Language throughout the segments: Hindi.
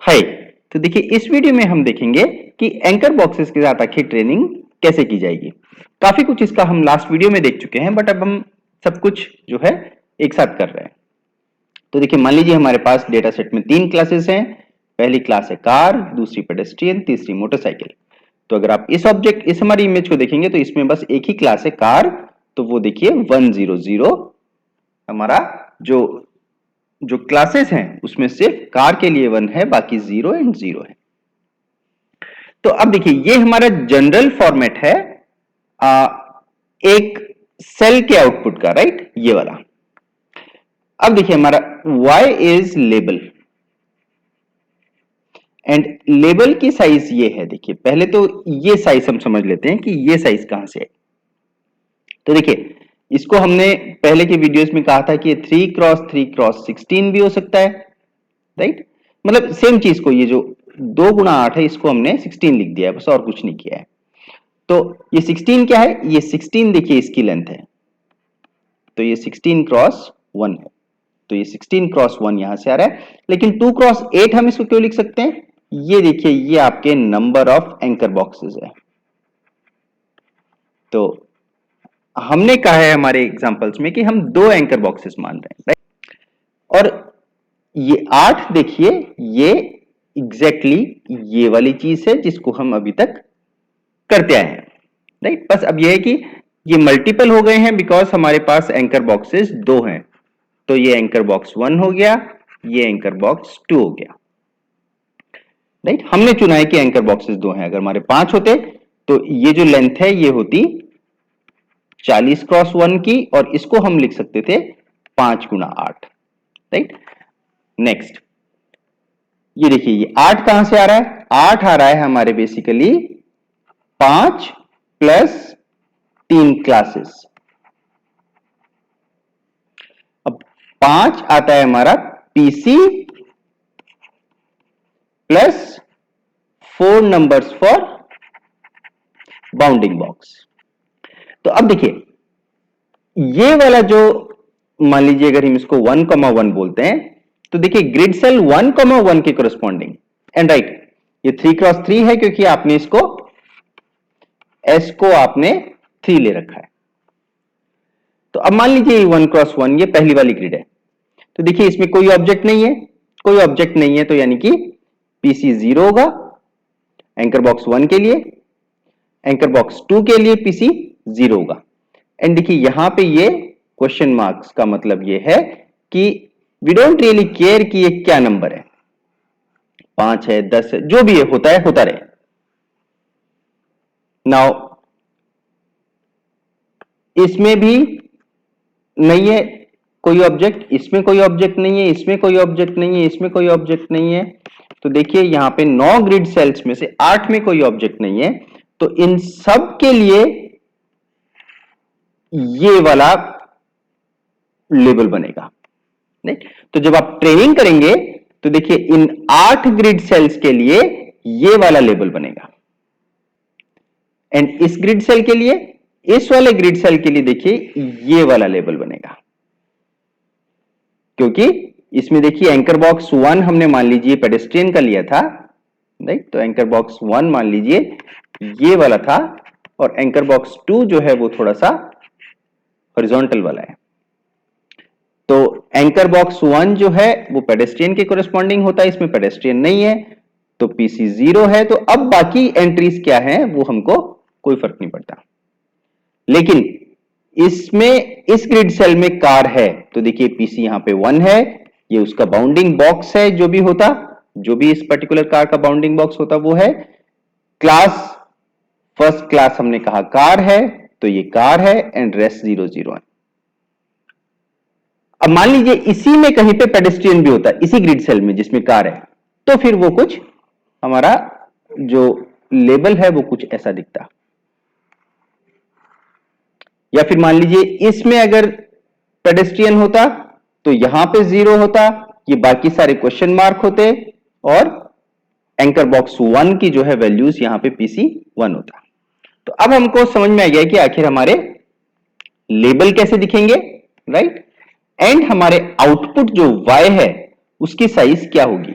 हाय। तो देखिए इस वीडियो में हम देखेंगे कि एंकर बॉक्सेस के साथ आखिर ट्रेनिंग कैसे की जाएगी। काफी कुछ इसका हम लास्ट वीडियो में देख चुके हैं, बट अब हम सब कुछ जो है एक साथ कर रहे हैं। तो देखिए मान लीजिए हमारे पास डेटा सेट में 3 क्लासेस हैं। पहली क्लास है कार, दूसरी पेडेस्ट्रियन, तीसरी मोटरसाइकिल। तो अगर आप इस हमारी इमेज को देखेंगे तो इसमें बस एक ही क्लास है कार। तो वो देखिए 100 हमारा जो जो क्लासेस हैं उसमें सिर्फ कार के लिए 1 है, बाकी 0 एंड 0 है। तो अब देखिए ये हमारा जनरल फॉर्मेट है एक सेल के आउटपुट का, राइट, ये वाला। अब देखिए हमारा y is label and label की साइज ये है। देखिए पहले तो ये साइज हम समझ लेते हैं कि ये साइज कहां से है। तो देखिए इसको हमने पहले के वीडियोस में कहा था कि ये 3x3x16 भी हो सकता है, राइट। मतलब सेम चीज को, ये जो 2x8 है इसको हमने 16 लिख दिया है, बस और कुछ नहीं किया है। तो ये 16 क्या है, ये 16 देखिए इसकी लेंथ है, तो ये 16x1 है। तो ये 16x1 यहां से आ रहा है। लेकिन 2x8 हम इसको क्यों लिख सकते हैं, ये देखिए ये आपके नंबर ऑफ एंकर बॉक्सेस है। तो हमने कहा है हमारे एग्जांपल्स में कि हम 2 एंकर बॉक्सेस मान रहे हैं, राइट। और ये 8 देखिए ये एग्जैक्टली ये वाली चीज है जिसको हम अभी तक करते आए हैं, राइट। बस अब ये है कि ये मल्टीपल हो गए हैं बिकॉज हमारे पास एंकर बॉक्सेस 2 हैं। तो ये एंकर बॉक्स 1 हो गया, ये एंकर बॉक्स 2 हो गया, राइट। हमने चुना है कि एंकर बॉक्सेस 2 हैं। अगर हमारे 5 होते तो ये जो लेंथ है ये होती 40x1 की, और इसको हम लिख सकते थे 5x8, राइट। नेक्स्ट ये देखिए ये 8 कहां से आ रहा है, 8 आ रहा है हमारे बेसिकली 5 प्लस 3 क्लासेस। अब 5 आता है हमारा PC plus 4 numbers for bounding box. तो अब देखिए ये वाला जो, मान लीजिए अगर हम इसको 1,1 बोलते हैं, तो देखिए ग्रिड सेल 1,1 के करस्पॉन्डिंग, एंड राइट ये 3x3 है क्योंकि आपने इसको S को आपने 3 ले रखा है। तो अब मान लीजिए ये 1x1 ये पहली वाली ग्रिड है। तो देखिए इसमें कोई ऑब्जेक्ट नहीं है, कोई ऑब्जेक्ट नहीं है, तो यानी कि पीसी 0 होगा एंकर बॉक्स 1 के लिए, एंकर बॉक्स 2 के लिए पीसी 0 होगा। एंड देखिए यहां पे ये क्वेश्चन मार्क्स का मतलब ये है कि वी डोंट रियली केयर कि ये क्या नंबर है, 5 है 10 है, जो भी है होता रहे। नाउ इसमें भी नहीं है कोई ऑब्जेक्ट, इसमें कोई ऑब्जेक्ट नहीं है, इसमें कोई ऑब्जेक्ट नहीं है, इसमें कोई ऑब्जेक्ट नहीं है। तो देखिए यहां पे 9 ग्रिड सेल्स में से 8 में कोई ऑब्जेक्ट नहीं है। तो इन सब के लिए ये वाला लेबल बनेगा, राइट। तो जब आप ट्रेनिंग करेंगे तो देखिए इन 8 ग्रिड सेल्स के लिए ये वाला लेबल बनेगा, एंड इस ग्रिड सेल के लिए, इस वाले ग्रिड सेल के लिए देखिए ये वाला लेबल बनेगा। क्योंकि इसमें देखिए एंकर बॉक्स 1 हमने मान लीजिए पेडेस्ट्रियन का लिया था, राइट। तो एंकर बॉक्स 1 मान लीजिए ये वाला था, और एंकर बॉक्स 2 जो है वो थोड़ा सा हॉरिजॉन्टल वाला है। तो एंकर बॉक्स 1 जो है वो पेडेस्ट्रियन के कोरेस्पॉन्डिंग होता है, इसमें पेडेस्ट्रियन नहीं है, तो पीसी 0 है। तो अब बाकी एंट्रीज क्या है वो हमको कोई फर्क नहीं पड़ता। लेकिन इसमें इस ग्रिड सेल में कार है, तो देखिए पीसी यहां पे 1 है, ये उसका बाउंडिंग बॉक्स है। जो भी होता, जो भी इस पर्टिकुलर कार का बाउंडिंग बॉक्स होता वो है क्लास, फर्स्ट क्लास हमने कहा कार है, तो ये कार है, एंड रेस्ट 0 0 है। अब मान लीजिए इसी में कहीं पे पेडेस्ट्रियन भी होता है, इसी ग्रिड सेल में जिसमें कार है, तो फिर वो कुछ हमारा जो लेबल है वो कुछ ऐसा दिखता। या फिर मान लीजिए इसमें अगर पेडेस्ट्रियन होता तो यहां पे 0 होता, ये बाकी सारे क्वेश्चन मार्क होते, और एंकर बॉक्स 1 की जो है वैल्यूज यहां पे पीसी 1 होता। तो अब हमको समझ में आ गया कि आखिर हमारे लेबल कैसे दिखेंगे, राइट। एंड हमारे आउटपुट जो y है उसकी साइज क्या होगी।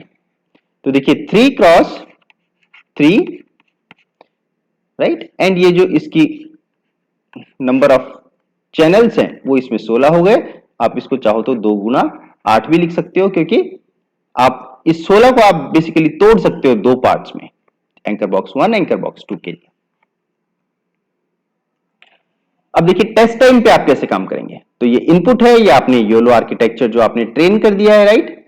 तो देखिए 3x3, राइट, एंड ये जो इसकी नंबर ऑफ चैनल्स हैं वो इसमें 16 हो गए। आप इसको चाहो तो 2 गुना 8 भी लिख सकते हो, क्योंकि आप इस 16 को आप बेसिकली तोड़ सकते हो दो पार्ट्स में, एंकर बॉक्स 1, एंकर बॉक्स 2 के लिए। अब देखिए टेस्ट टाइम पे आप कैसे काम करेंगे। तो ये इनपुट है, ये आपने योलो आर्किटेक्चर जो आपने ट्रेन कर दिया है, राइट।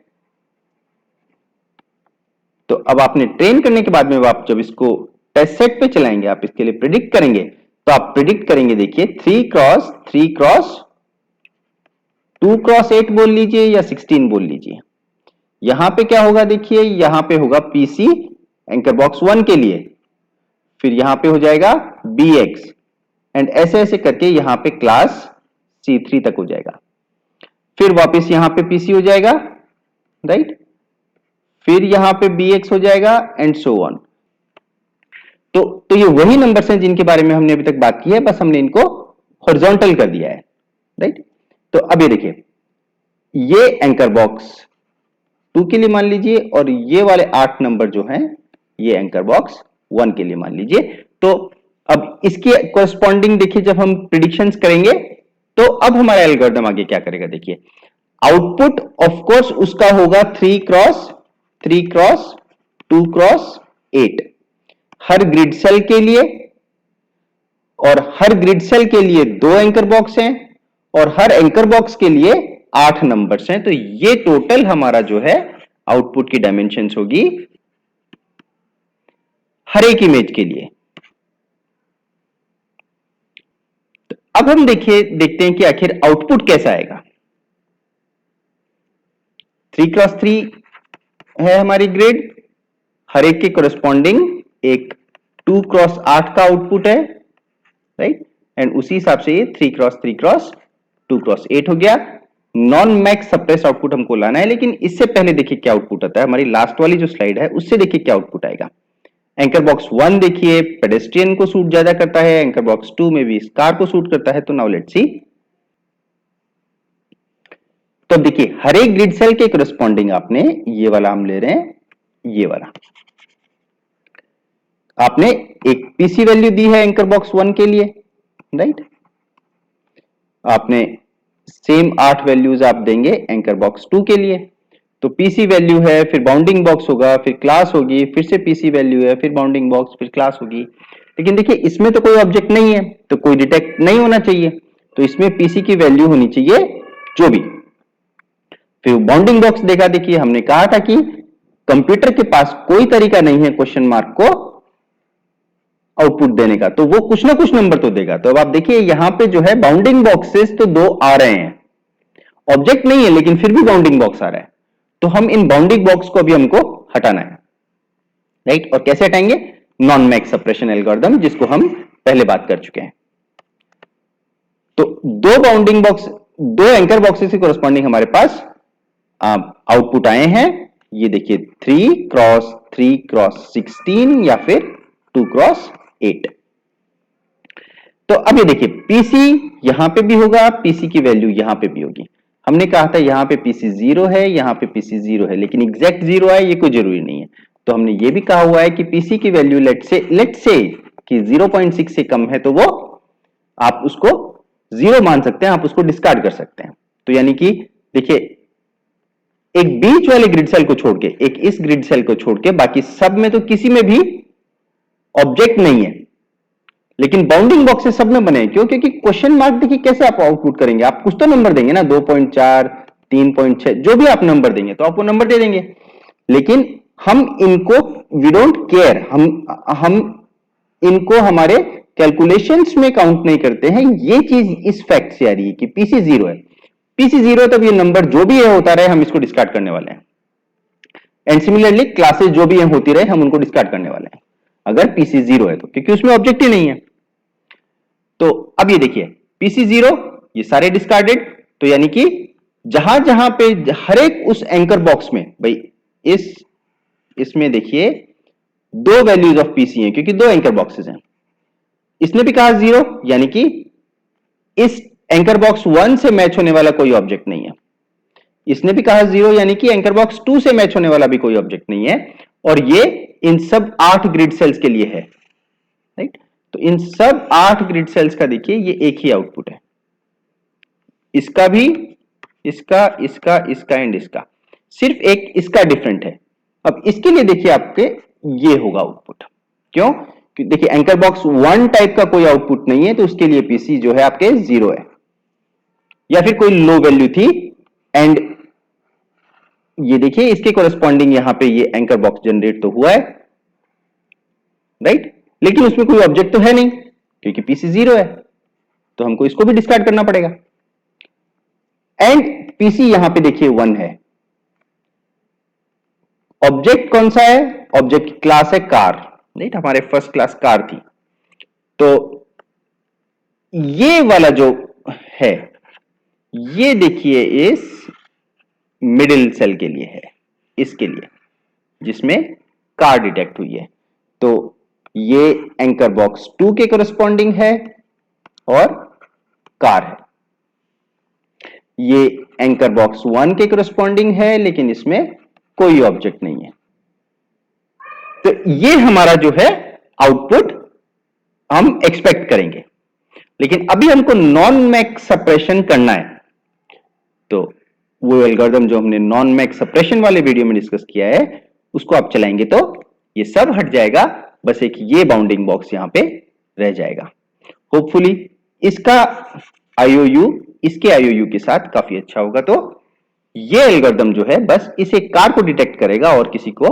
तो अब आपने ट्रेन करने के बाद में आप जब इसको टेस्ट सेट पे चलाएंगे, आप इसके लिए प्रिडिक्ट करेंगे, तो आप प्रिडिक्ट करेंगे, देखिए 3x3x2x8 बोल लीजिए या 16 बोल लीजिए। यहां पे क्या होगा, देखिए यहां पे होगा पीसी एंकर बॉक्स 1 के लिए, फिर यहां पे हो जाएगा bx, एंड ऐसे ऐसे करके यहां पे क्लास C3 तक हो जाएगा। फिर वापस यहां पे पीसी हो जाएगा, राइट, फिर यहां पे bx हो जाएगा, एंड सो ऑन। तो ये वही नंबर्स हैं जिनके बारे में हमने अभी तक बात की है, बस हमने इनको हॉरिजॉन्टल कर दिया है, राइट। तो अब ये देखिए, ये एंकर बॉक्स 2 के लिए मान लीजिए, और ये वाले 8 नंबर जो हैं ये एंकर बॉक्स 1 के लिए मान लीजिए। तो अब इसके कोरस्पॉन्डिंग देखिए, जब हम प्रिडिक्शंस करेंगे तो अब हमारा एल्गोरिथम आगे क्या करेगा, देखिए आउटपुट ऑफ कोर्स उसका होगा 3x3x2x8 हर ग्रिड सेल के लिए, और हर ग्रिड सेल के लिए 2 एंकर बॉक्स हैं, और हर एंकर बॉक्स के लिए 8 नंबर्स हैं। तो ये टोटल हमारा जो है आउटपुट की डायमेंशंस होगी हर एक इमेज के लिए। तो अब हम देखते हैं कि आखिर आउटपुट कैसा आएगा। 3x3 है हमारी ग्रिड, हर एक के कोरस्पॉन्डिंग एक 2x8 का आउटपुट है, राइट, एंड उसी हिसाब से ये 3x3x2x8 हो गया। नॉन मैक्स सप्रेस आउटपुट हमको लाना है, लेकिन इससे पहले देखिए क्या आउटपुट आता है। हमारी लास्ट वाली जो स्लाइड है उससे देखिए क्या आउटपुट आएगा। एंकर बॉक्स 1 देखिए पेडेस्ट्रियन को सूट ज्यादा करता है, एंकर बॉक्स 2 में भी स्कार को सूट करता है। तो नाउ लेट्स सी। तो देखिए हर एक ग्रिड सेल के कोरस्पॉन्डिंग आपने ये वाला हम ले रहे हैं, ये वाला आपने एक पीसी वैल्यू दी है एंकर बॉक्स 1 के लिए, राइट। आपने सेम 8 वैल्यूज आप देंगे एंकर बॉक्स 2 के लिए। तो पीसी वैल्यू है, फिर बाउंडिंग बॉक्स होगा, फिर क्लास होगी, फिर से पीसी वैल्यू है, फिर बाउंडिंग बॉक्स, फिर क्लास होगी। लेकिन देखिए इसमें तो कोई ऑब्जेक्ट नहीं है, तो कोई डिटेक्ट नहीं होना चाहिए, तो इसमें पीसी की वैल्यू होनी चाहिए जो भी। फिर बाउंडिंग बॉक्स देखा, देखिए हमने कहा था कि कंप्यूटर के पास कोई तरीका नहीं है क्वेश्चन मार्क को आउटपुट देने का, तो वो कुछ ना कुछ नंबर तो देगा। तो अब आप देखिए यहां पे जो है बाउंडिंग बॉक्सेस तो 2 आ रहे हैं, ऑब्जेक्ट नहीं है लेकिन फिर भी बाउंडिंग बॉक्स आ रहा है। तो हम इन बाउंडिंग बॉक्स को अभी हमको हटाना है, राइट। और कैसे हटाएंगे, नॉन मैक्स सप्रेशन एल्गोरिथम, जिसको हम पहले बात कर चुके हैं। तो 2 बाउंडिंग बॉक्स, 2 एंकर बॉक्सेस के कोरस्पॉन्डिंग हमारे पास आउटपुट आए हैं। ये देखिए 3x3x16 या फिर 2x8। तो अब ये देखिए पीसी यहां पे भी होगा, पीसी की वैल्यू यहां पे भी होगी। हमने कहा था यहां पे पीसी 0 है, यहां पे पीसी 0 है, लेकिन एग्जैक्ट 0 है ये कोई जरूरी नहीं है। तो हमने ये भी कहा हुआ है कि पीसी की वैल्यू लेट से कि 0.6 से कम है, तो वो आप उसको 0 मान सकते हैं, आप उसको डिस्कार्ड कर सकते हैं। तो यानी कि देखिए एक बीच वाले ग्रिड सेल को छोड़ के, एक इस ग्रिड सेल को छोड़ के बाकी सब में तो किसी में भी ऑब्जेक्ट नहीं है, लेकिन बाउंडिंग बॉक्सेस सब में बने। क्यों, क्योंकि क्वेश्चन मार्क देखिए कैसे आप आउटपुट करेंगे, आप कुछ तो नंबर देंगे ना, 2.4 3.6 जो भी आप नंबर देंगे तो आपको नंबर दे देंगे। लेकिन हम इनको वी डोंट केयर, हम इनको हमारे कैलकुलेशंस में काउंट नहीं करते हैं। ये चीज इस फैक्ट से आ रही है कि पीसी 0 है, पीसी 0 है, तब ये नंबर जो भी है होता रहे, हम इसको डिस्कार्ड करने वाले हैं। एंड सिमिलरली क्लासेस जो भी है होती रहे, हम उनको डिस्कार्ड करने वाले हैं अगर पीसी 0 है तो, क्योंकि उसमें ऑब्जेक्ट ही नहीं है। तो अब ये देखिए पीसी 0 ये सारे डिस्कार्डेड। तो यानी कि जहां जहां पे हर एक उस एंकर बॉक्स में, भाई इसमें देखिए 2 वैल्यूज ऑफ पीसी हैं, क्योंकि 2 एंकर बॉक्सेस हैं। इसने भी कहा 0, यानी कि इस एंकर बॉक्स 1 से मैच होने वाला कोई ऑब्जेक्ट नहीं है। इसने भी कहा 0, यानी कि एंकर बॉक्स 2 से मैच होने वाला भी कोई ऑब्जेक्ट नहीं है। और ये इन सब 8 ग्रिड सेल्स के लिए है, राइट। तो इन सब 8 ग्रिड सेल्स का देखिए ये एक ही आउटपुट है, इसका भी, इसका, इसका, इसका एंड इसका, सिर्फ एक इसका डिफरेंट है। अब इसके लिए देखिए आपके ये होगा आउटपुट, क्यों? देखिए एंकर बॉक्स 1 टाइप का कोई आउटपुट नहीं है, तो उसके लिए पीसी जो है आपके 0 है, या फिर कोई लो वैल्यू थी। एंड ये देखिए इसके कोरेस्पॉन्डिंग यहां पे ये एंकर बॉक्स जनरेट तो हुआ है, राइट, लेकिन उसमें कोई ऑब्जेक्ट तो है नहीं क्योंकि पीसी 0 है, तो हमको इसको भी डिस्कार्ड करना पड़ेगा। एंड पीसी यहां पे देखिए 1 है, ऑब्जेक्ट कौन सा है? ऑब्जेक्ट की क्लास है कार, राइट, हमारे फर्स्ट क्लास कार थी। तो ये वाला जो है ये देखिए इस मिडिल सेल के लिए है, इसके लिए जिसमें कार डिटेक्ट हुई है। तो ये एंकर बॉक्स 2 के कोरेस्पॉन्डिंग है और कार है। ये एंकर बॉक्स 1 के कोरेस्पॉन्डिंग है, लेकिन इसमें कोई ऑब्जेक्ट नहीं है। तो ये हमारा जो है आउटपुट हम एक्सपेक्ट करेंगे, लेकिन अभी हमको नॉन मैक सप्रेशन करना है। तो वो एल्गोरिथम जो हमने नॉन मैक सप्रेशन वाले वीडियो में डिस्कस किया है उसको आप चलाएंगे तो ये सब हट जाएगा, बस एक ये बाउंडिंग बॉक्स यहां पे रह जाएगा। होपफुली इसका आईओयू इसके आईओयू के साथ काफी अच्छा होगा। तो ये एल्गोरिथम जो है बस इस एक कार को डिटेक्ट करेगा और किसी को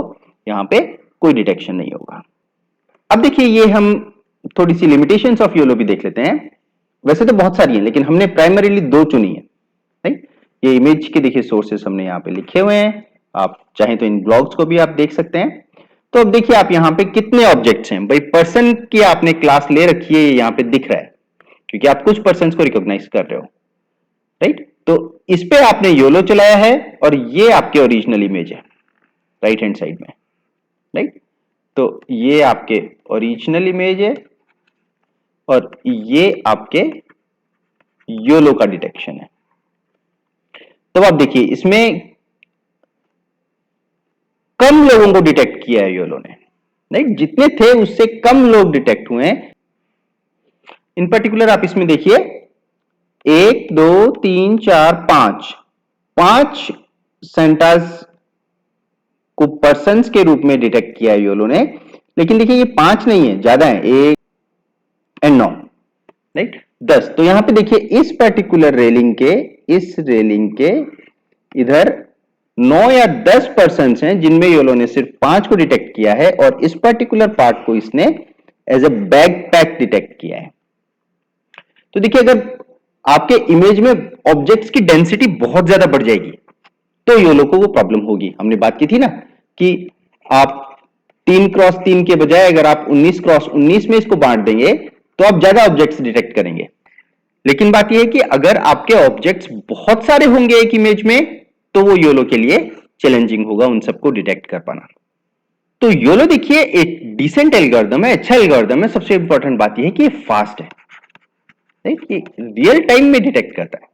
यहां पे कोई डिटेक्शन नहीं होगा। अब देखिए ये हम थोड़ी सी लिमिटेशंस ऑफ योलो भी देख लेते हैं। वैसे तो बहुत सारी हैं, लेकिन हमने प्राइमरीली 2 चुनी है, राइट। ये इमेज के देखिए सोर्सेस हमने यहाँ पे लिखे हुए हैं, आप चाहें तो इन ब्लॉग्स को भी आप देख सकते हैं। तो अब देखिए आप यहाँ पे कितने ऑब्जेक्ट्स हैं, भाई पर्सन की आपने क्लास ले रखी है, ये यहाँ पे दिख रहा है क्योंकि आप कुछ पर्सन को रिकॉग्नाइज कर रहे हो, राइट। तो इस पे आपने योलो चलाया है और ये आपके ओरिजिनल इमेज है राइट हैंड साइड में, राइट। तो ये आपके ओरिजिनल इमेज है और ये आपके योलो का डिटेक्शन है। तो आप देखिए इसमें कम लोगों को डिटेक्ट किया है योलो ने, राइट, जितने थे उससे कम लोग डिटेक्ट हुए हैं। इन पर्टिकुलर आप इसमें देखिए 1 2 3 4 5 सेंटास को पर्सन्स के रूप में डिटेक्ट किया है योलो ने, लेकिन देखिए ये 5 नहीं है, ज्यादा है, 1 एंड 9, राइट, 10। तो यहां पे देखिए इस पर्टिकुलर रेलिंग के इधर 9 या 10 पर्सन्स हैं जिनमें योलो ने सिर्फ 5 को डिटेक्ट किया है और इस पर्टिकुलर पार्ट को इसने एज अ बैकपैक डिटेक्ट किया है। तो देखिए अगर आपके इमेज में ऑब्जेक्ट्स की डेंसिटी बहुत ज्यादा बढ़ जाएगी तो योलो को वो प्रॉब्लम होगी। हमने बात की थी ना कि आप 3x3 के बजाय अगर आप 19x19 में इसको बांट देंगे तो आप ज्यादा ऑब्जेक्ट्स डिटेक्ट करेंगे। लेकिन बात यह है कि अगर आपके ऑब्जेक्ट्स बहुत सारे होंगे एक इमेज में तो वो योलो के लिए चैलेंजिंग होगा उन सबको डिटेक्ट कर पाना। तो योलो देखिए एक डिसेंट एल्गोरिथम है, अच्छा एल्गोरिथम है। सबसे इंपॉर्टेंट बात यह है कि ये फास्ट है, राइट, ये रियल टाइम में डिटेक्ट करता है।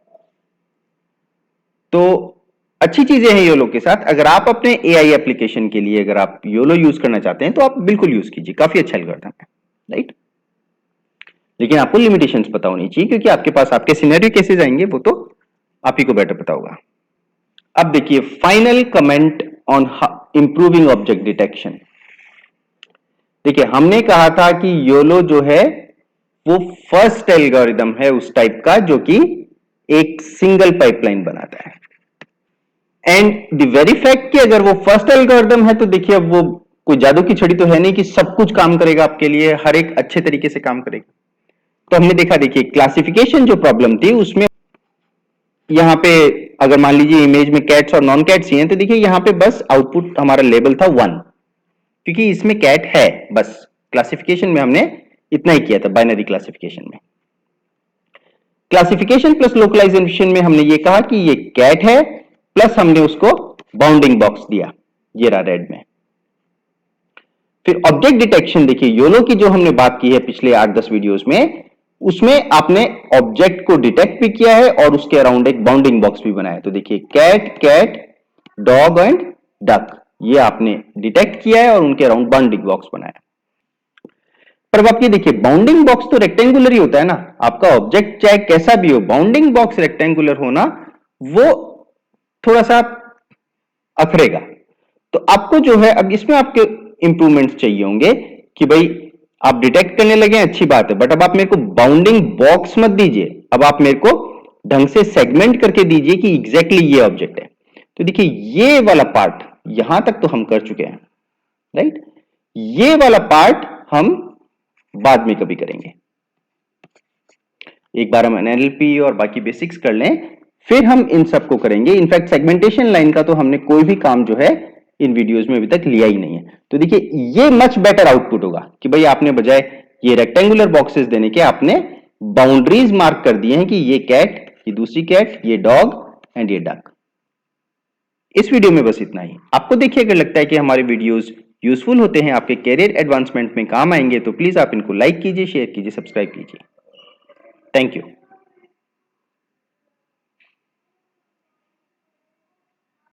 तो अच्छी चीजें हैं योलो के साथ। अगर आप अपने एआई एप्लीकेशन के लिए अगर आप योलो यूज करना चाहते हैं तो आप बिल्कुल यूज कीजिए, काफी अच्छा एल्गोरिथम है, राइट। लेकिन आपको लिमिटेशंस पता होनी चाहिए क्योंकि आपके पास आपके सिनेरियो केसेस आएंगे, वो तो आप ही को बेटर पता होगा। अब देखिए final comment on improving object detection. देखिए हमने कहा था कि योलो जो है वो फर्स्ट एल्गोरिथम है उस टाइप का जो कि एक सिंगल पाइपलाइन बनाता है। एंड द वेरी फैक्ट कि अगर वो फर्स्ट एल्गोरिथम है तो देखिए अब वो कोई जादू की छड़ी तो है नहीं कि सब कुछ काम करेगा आपके लिए, हर एक अच्छे तरीके से काम करेगा। तो हमने देखा देखिए क्लासिफिकेशन जो प्रॉब्लम थी उसमें यहां पे अगर मान लीजिए इमेज में कैट्स और नॉन कैट्स ही हैं तो देखिए यहां पे बस आउटपुट हमारा लेबल था 1 क्योंकि इसमें कैट है। बस क्लासिफिकेशन में हमने इतना ही किया था, बाइनरी क्लासिफिकेशन में। क्लासिफिकेशन प्लस लोकलाइजेशन में हमने ये कहा कि ये कैट है प्लस हमने उसको बाउंडिंग बॉक्स दिया, ये रहा रेड में। फिर ऑब्जेक्ट डिटेक्शन देखिए योलो की जो हमने बात की है पिछले 8-10 वीडियोस में, उसमें आपने ऑब्जेक्ट को डिटेक्ट भी किया है और उसके अराउंड एक बाउंडिंग बॉक्स भी बनाया है। तो देखिए cat, cat, dog and duck, ये आपने डिटेक्ट किया है और उनके अराउंड बाउंडिंग बॉक्स बनाया। पर अब आप ये देखिए, बाउंडिंग बॉक्स तो रेक्टेंगुलर ही होता है ना, आपका ऑब्जेक्ट चाहे कैसा भी हो, बाउंडिंग बॉक्स रेक्टेंगुलर होना वो थोड़ा सा अखरेगा। तो आपको जो है अब इसमें आपके इंप्रूवमेंट्स चाहिए होंगे कि भाई आप डिटेक्ट करने लगे हैं, अच्छी बात है, बट अब आप मेरे को बाउंडिंग बॉक्स मत दीजिए, अब आप मेरे को ढंग से सेगमेंट करके दीजिए कि एग्जैक्टली ये ऑब्जेक्ट है। तो देखिए ये वाला पार्ट यहां तक तो हम कर चुके हैं, राइट। ये वाला पार्ट हम बाद में कभी करेंगे, एक बार हम एनएलपी और बाकी बेसिक्स कर लें, फिर हम इन सबको करेंगे। इनफैक्ट सेगमेंटेशन लाइन का तो हमने कोई भी काम जो है इन वीडियोस में अभी तक लिया ही नहीं है। तो देखिए ये मच बेटर आउटपुट होगा कि भाई आपने बजाय ये रेक्टेंगुलर बॉक्सेस देने के आपने बाउंड्रीज मार्क कर दिए हैं कि ये कैट, ये दूसरी कैट, ये डॉग एंड ये डक। इस वीडियो में बस इतना ही। आपको देखिए अगर लगता है कि हमारे वीडियोस यूजफुल होते हैं, आपके कैरियर एडवांसमेंट में काम आएंगे, तो प्लीज आप इनको लाइक कीजिए, शेयर कीजिए, सब्सक्राइब कीजिए। Thank you.